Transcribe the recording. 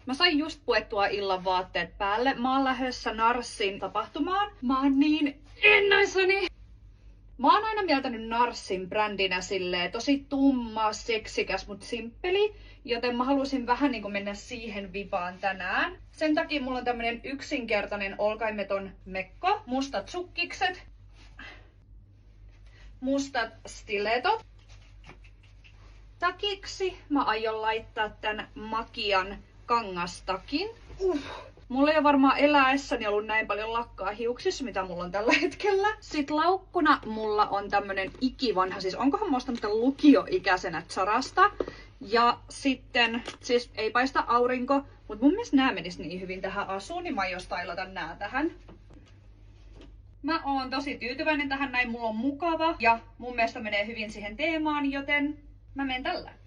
Mä sain just puettua illan vaatteet päälle. Mä oon lähdössä Narssin tapahtumaan. Mä oon niin innoissani! Mä oon aina mieltänyt Narssin brändinä silleen tosi tumma, seksikäs, mut simppeli. Joten mä halusin vähän niinku mennä siihen vipaan tänään. Sen takia mulla on tämmönen yksinkertainen olkaimeton mekko. Mustat sukkikset. Mustat stiletot. Takiksi mä aion laittaa tän Makian kangastakin. Mulla ei ole varmaan eläessäni ollut näin paljon lakkaa hiuksissa, mitä mulla on tällä hetkellä. Sitten laukkuna mulla on tämmönen ikivanha, siis onkohan mä ostanut tämän lukioikäisenä Zarasta. Ja sitten, siis ei paista aurinko, mutta mun mielestä nää menis niin hyvin tähän asuun, niin mä aion stylata nää tähän. Mä oon tosi tyytyväinen tähän näin, mulla on mukava ja mun mielestä menee hyvin siihen teemaan, joten mä menen tällä.